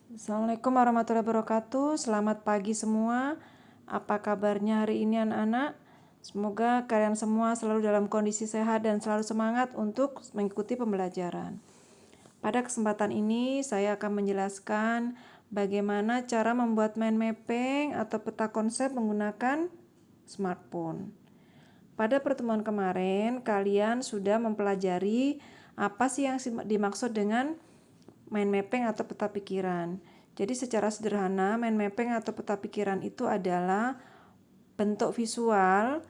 Assalamualaikum warahmatullahi wabarakatuh. Selamat pagi semua. Apa kabarnya hari ini anak-anak? Semoga kalian semua selalu dalam kondisi sehat dan selalu semangat untuk mengikuti pembelajaran. Pada kesempatan ini saya akan menjelaskan bagaimana cara membuat mind mapping atau peta konsep menggunakan smartphone. Pada pertemuan kemarin, kalian sudah mempelajari apa sih yang dimaksud dengan mind mapping atau peta pikiran. Jadi secara sederhana, mind mapping atau peta pikiran itu adalah bentuk visual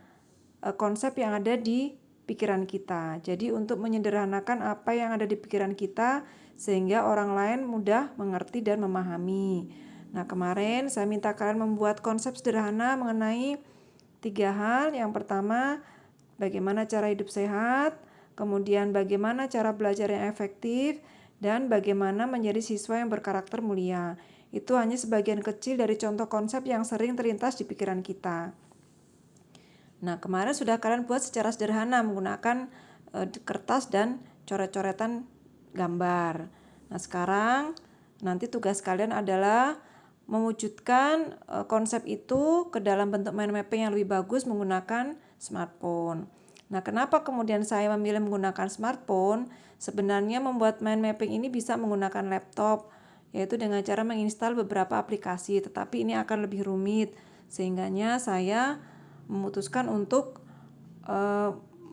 konsep yang ada di pikiran kita. Jadi untuk menyederhanakan apa yang ada di pikiran kita sehingga orang lain mudah mengerti dan memahami. Nah, kemarin saya minta kalian membuat konsep sederhana mengenai 3 hal. Yang pertama, bagaimana cara hidup sehat, kemudian bagaimana cara belajar yang efektif, dan bagaimana menjadi siswa yang berkarakter mulia. Itu hanya sebagian kecil dari contoh konsep yang sering terlintas di pikiran kita. Nah, kemarin sudah kalian buat secara sederhana menggunakan kertas dan coret-coretan gambar. Nah, sekarang nanti tugas kalian adalah mewujudkan konsep itu ke dalam bentuk mind mapping yang lebih bagus menggunakan smartphone. Nah, kenapa kemudian saya memilih menggunakan smartphone? Sebenarnya membuat mind mapping ini bisa menggunakan laptop, yaitu dengan cara menginstal beberapa aplikasi, tetapi ini akan lebih rumit. Sehingganya saya memutuskan untuk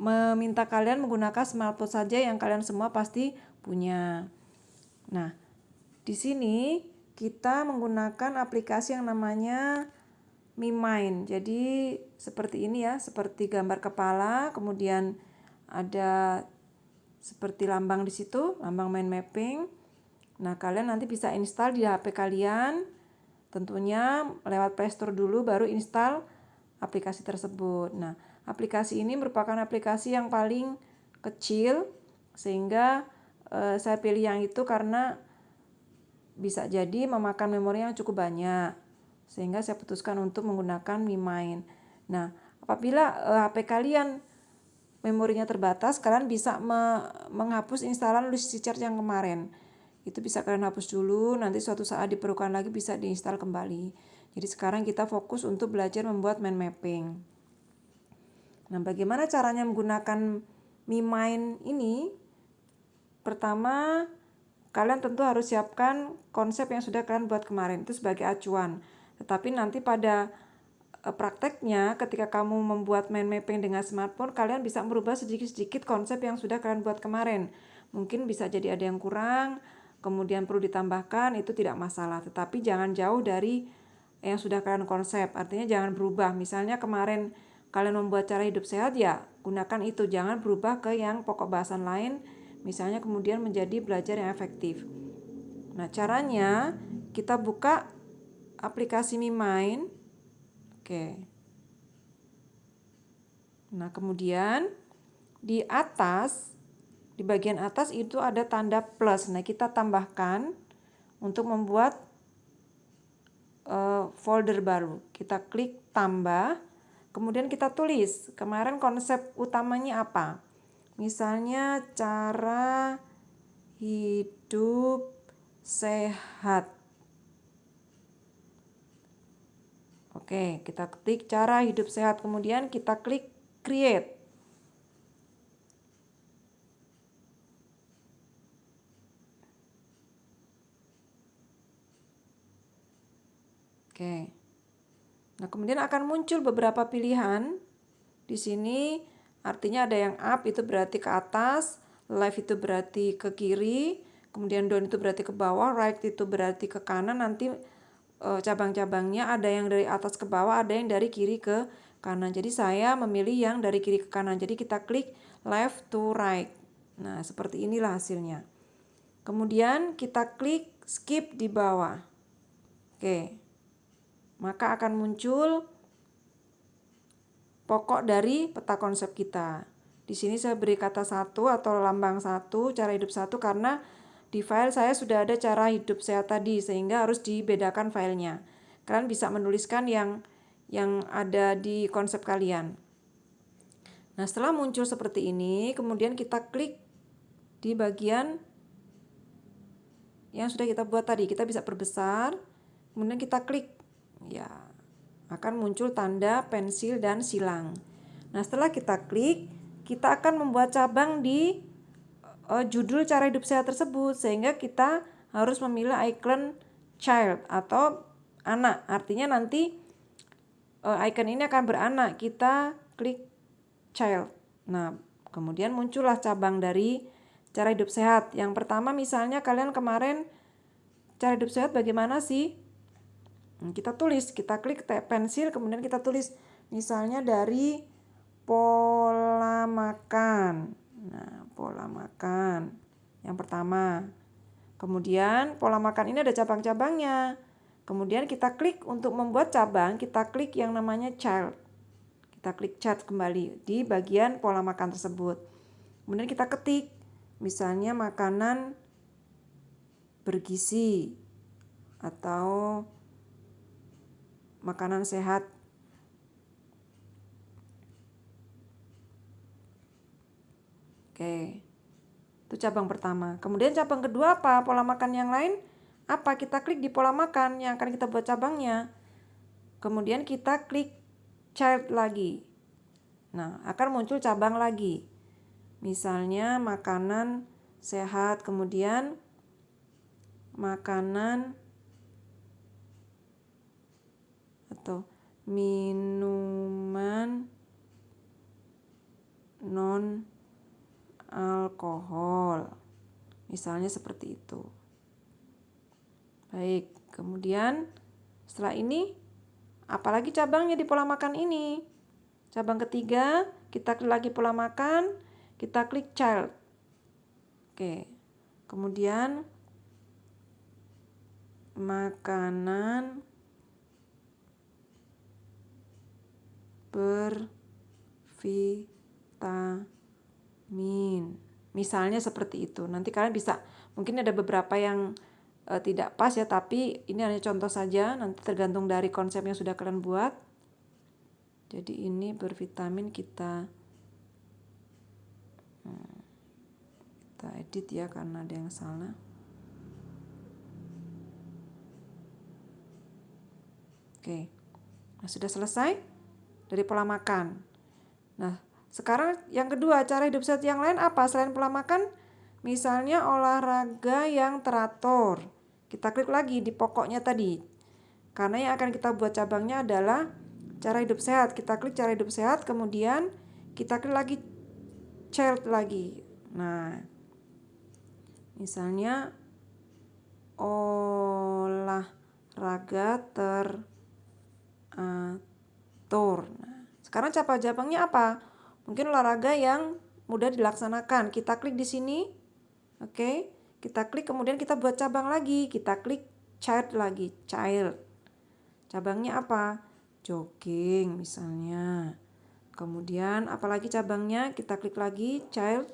meminta kalian menggunakan smartphone saja yang kalian semua pasti punya. Nah, di sini kita menggunakan aplikasi yang namanya MiMind. Jadi seperti ini ya, seperti gambar kepala, kemudian ada seperti lambang di situ, lambang mind mapping. Nah, kalian nanti bisa install di HP kalian. Tentunya lewat Play Store dulu baru install aplikasi tersebut. Nah, aplikasi ini merupakan aplikasi yang paling kecil sehingga saya pilih yang itu karena bisa jadi memakan memori yang cukup banyak. Sehingga saya putuskan untuk menggunakan MiMind. Nah, apabila HP kalian memorinya terbatas, kalian bisa menghapus instalan Lucidchart yang kemarin. Itu bisa kalian hapus dulu, nanti suatu saat diperlukan lagi bisa diinstal kembali. Jadi sekarang kita fokus untuk belajar membuat mind mapping. Nah, bagaimana caranya menggunakan MiMind ini? Pertama, kalian tentu harus siapkan konsep yang sudah kalian buat kemarin, itu sebagai acuan. Tetapi nanti pada prakteknya ketika kamu membuat mind mapping dengan smartphone, kalian bisa merubah sedikit-sedikit konsep yang sudah kalian buat kemarin. Mungkin bisa jadi ada yang kurang, kemudian perlu ditambahkan, itu tidak masalah. Tetapi jangan jauh dari yang sudah kalian konsep, artinya jangan berubah. Misalnya kemarin kalian membuat cara hidup sehat, ya gunakan itu, jangan berubah ke yang pokok bahasan lain, misalnya kemudian menjadi belajar yang efektif. Nah, caranya kita buka aplikasi MiMind. Oke. Nah, kemudian di atas, di bagian atas itu ada tanda plus. Nah, kita tambahkan untuk membuat folder baru. Kita klik tambah, kemudian kita tulis kemarin konsep utamanya apa. Misalnya cara hidup sehat. Oke, kita ketik cara hidup sehat, kemudian kita klik create. Oke. Nah, kemudian akan muncul beberapa pilihan. Di sini artinya ada yang up itu berarti ke atas, left itu berarti ke kiri, kemudian down itu berarti ke bawah, right itu berarti ke kanan. Nanti cabang-cabangnya ada yang dari atas ke bawah, ada yang dari kiri ke kanan. Jadi saya memilih yang dari kiri ke kanan. Jadi kita klik left to right. Nah, seperti inilah hasilnya. Kemudian kita klik skip di bawah. Oke. Maka akan muncul pokok dari peta konsep kita. Di sini saya beri kata 1 atau lambang 1, cara hidup 1, karena di file saya sudah ada cara hidup sehat tadi, sehingga harus dibedakan filenya. Kalian bisa menuliskan yang ada di konsep kalian. Nah, setelah muncul seperti ini, kemudian kita klik di bagian yang sudah kita buat tadi. Kita bisa perbesar, kemudian kita klik, ya akan muncul tanda pensil dan silang. Nah, setelah kita klik, kita akan membuat cabang di judul cara hidup sehat tersebut, sehingga kita harus memilih icon child atau anak. Artinya nanti icon ini akan beranak. Kita klik child. Nah, kemudian muncullah cabang dari cara hidup sehat. Yang pertama misalnya kalian kemarin cara hidup sehat bagaimana sih? Kita tulis, kita klik pensil, kemudian kita tulis misalnya dari pola makan. Nah, pola makan yang pertama. Kemudian pola makan ini ada cabang-cabangnya. Kemudian kita klik untuk membuat cabang, kita klik yang namanya child. Kita klik chat kembali di bagian pola makan tersebut. Kemudian kita ketik, misalnya makanan bergizi atau makanan sehat. Oke, itu cabang pertama. Kemudian cabang kedua apa? Pola makan yang lain apa? Kita klik di pola makan yang akan kita buat cabangnya. Kemudian kita klik child lagi. Nah, akan muncul cabang lagi. Misalnya makanan sehat, kemudian makanan atau minuman non alkohol. Misalnya seperti itu. Baik, kemudian setelah ini apalagi cabangnya di pola makan ini? Cabang ketiga, kita klik lagi pola makan, kita klik child. Oke. Kemudian makanan bervitamin. Misalnya seperti itu. Nanti kalian bisa, mungkin ada beberapa yang tidak pas ya, tapi ini hanya contoh saja, nanti tergantung dari konsep yang sudah kalian buat. Jadi ini bervitamin kita edit ya karena ada yang salah. Oke. Nah, sudah selesai dari pola makan. Nah, sekarang yang kedua, cara hidup sehat yang lain apa selain pola makan? Misalnya olahraga yang teratur. Kita klik lagi di pokoknya tadi. Karena yang akan kita buat cabangnya adalah cara hidup sehat. Kita klik cara hidup sehat, kemudian kita klik lagi child lagi. Nah, misalnya olahraga teratur. Nah, sekarang cabangnya apa? Mungkin olahraga yang mudah dilaksanakan. Kita klik di sini. Oke, kita klik kemudian kita buat cabang lagi. Kita klik child lagi, child. Cabangnya apa? Jogging misalnya. Kemudian apalagi cabangnya? Kita klik lagi child,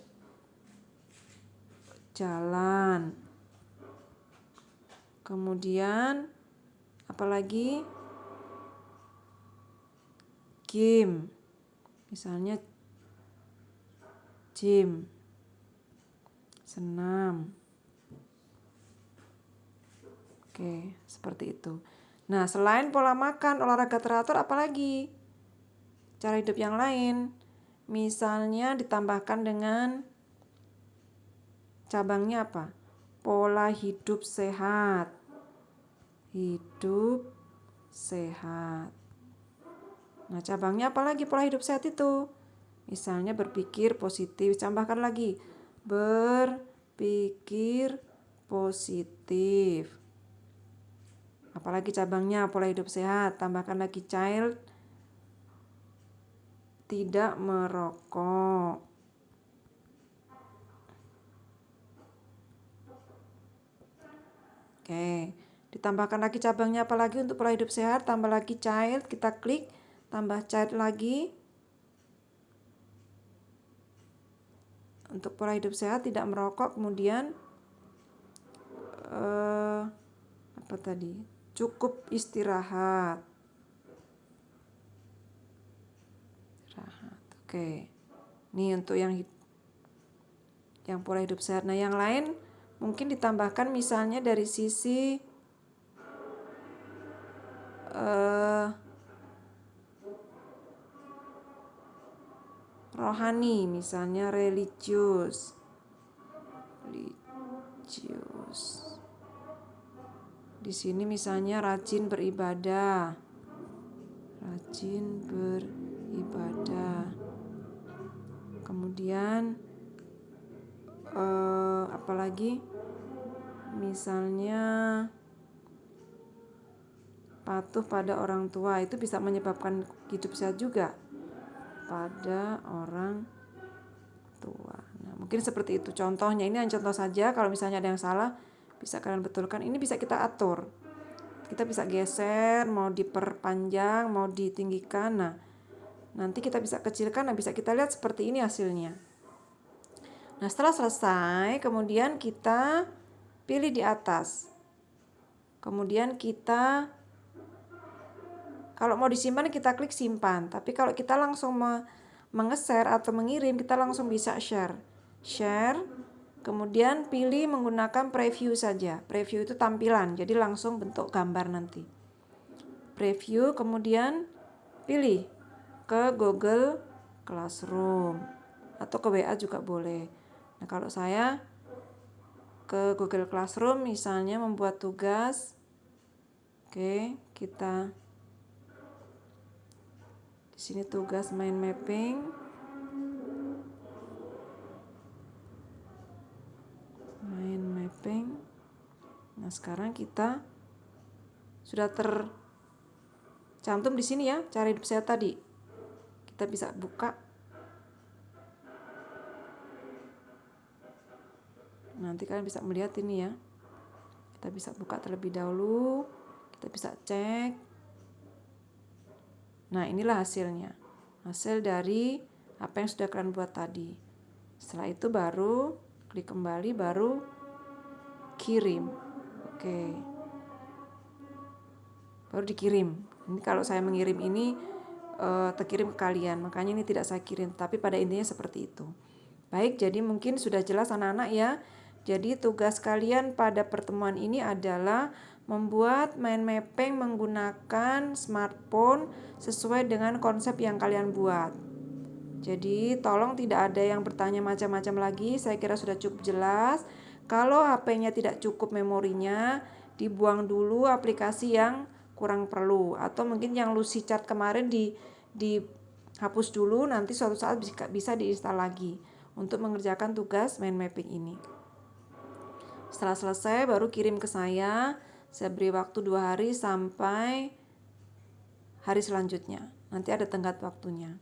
jalan. Kemudian apalagi? Game. Misalnya gym, senam. Oke, seperti itu. Nah, selain pola makan, olahraga teratur, apalagi cara hidup yang lain? Misalnya ditambahkan dengan cabangnya apa? Pola hidup sehat. Hidup sehat. Nah, cabangnya apalagi pola hidup sehat itu? Misalnya berpikir positif, tambahkan lagi berpikir positif. Apalagi cabangnya pola hidup sehat, tambahkan lagi child, tidak merokok. Oke, ditambahkan lagi cabangnya apalagi untuk pola hidup sehat, tambah lagi child, kita klik, tambah child lagi. Untuk pola hidup sehat tidak merokok, kemudian apa tadi? Cukup istirahat. Oke. Ini untuk yang pola hidup sehat. Nah, yang lain mungkin ditambahkan misalnya dari sisi rohani, misalnya religius. Di sini misalnya rajin beribadah. Kemudian apalagi? Misalnya patuh pada orang tua, itu bisa menyebabkan hidup sehat juga pada orang tua. Nah, mungkin seperti itu contohnya. Ini hanya contoh saja. Kalau misalnya ada yang salah, bisa kalian betulkan. Ini bisa kita atur. Kita bisa geser, mau diperpanjang, mau ditinggikan. Nah, nanti kita bisa kecilkan. Nah, bisa kita lihat seperti ini hasilnya. Nah, setelah selesai, kemudian kita pilih di atas. Kemudian kita, kalau mau disimpan, kita klik simpan. Tapi kalau kita langsung mengeser atau mengirim, kita langsung bisa share. Kemudian pilih menggunakan preview saja. Preview itu tampilan, jadi langsung bentuk gambar nanti. Preview, kemudian pilih ke Google Classroom atau ke WA juga boleh. Nah, kalau saya ke Google Classroom misalnya membuat tugas. Oke, kita di sini tugas mind mapping. Nah, sekarang kita sudah tercantum di sini ya, cara hidup sehat tadi. Kita bisa buka. Nanti kalian bisa melihat ini ya. Kita bisa buka terlebih dahulu. Kita bisa cek. Nah, inilah hasilnya. Hasil dari apa yang sudah kalian buat tadi. Setelah itu baru klik kembali, baru kirim. Oke. Baru dikirim. Ini kalau saya mengirim ini terkirim ke kalian, makanya ini tidak saya kirim, tapi pada intinya seperti itu. Baik, jadi mungkin sudah jelas anak-anak ya. Jadi tugas kalian pada pertemuan ini adalah membuat mind mapping menggunakan smartphone sesuai dengan konsep yang kalian buat. Jadi tolong tidak ada yang bertanya macam-macam lagi, saya kira sudah cukup jelas. Kalau HP-nya tidak cukup memorinya, dibuang dulu aplikasi yang kurang perlu, atau mungkin yang Lucy Chat kemarin dihapus dulu, nanti suatu saat bisa diinstal lagi untuk mengerjakan tugas mind mapping ini. Setelah selesai baru kirim ke saya beri waktu 2 hari sampai hari selanjutnya. Nanti ada tenggat waktunya.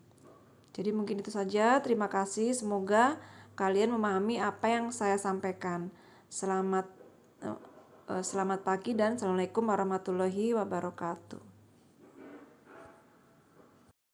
Jadi mungkin itu saja. Terima kasih. Semoga kalian memahami apa yang saya sampaikan. Selamat pagi dan Assalamualaikum warahmatullahi wabarakatuh.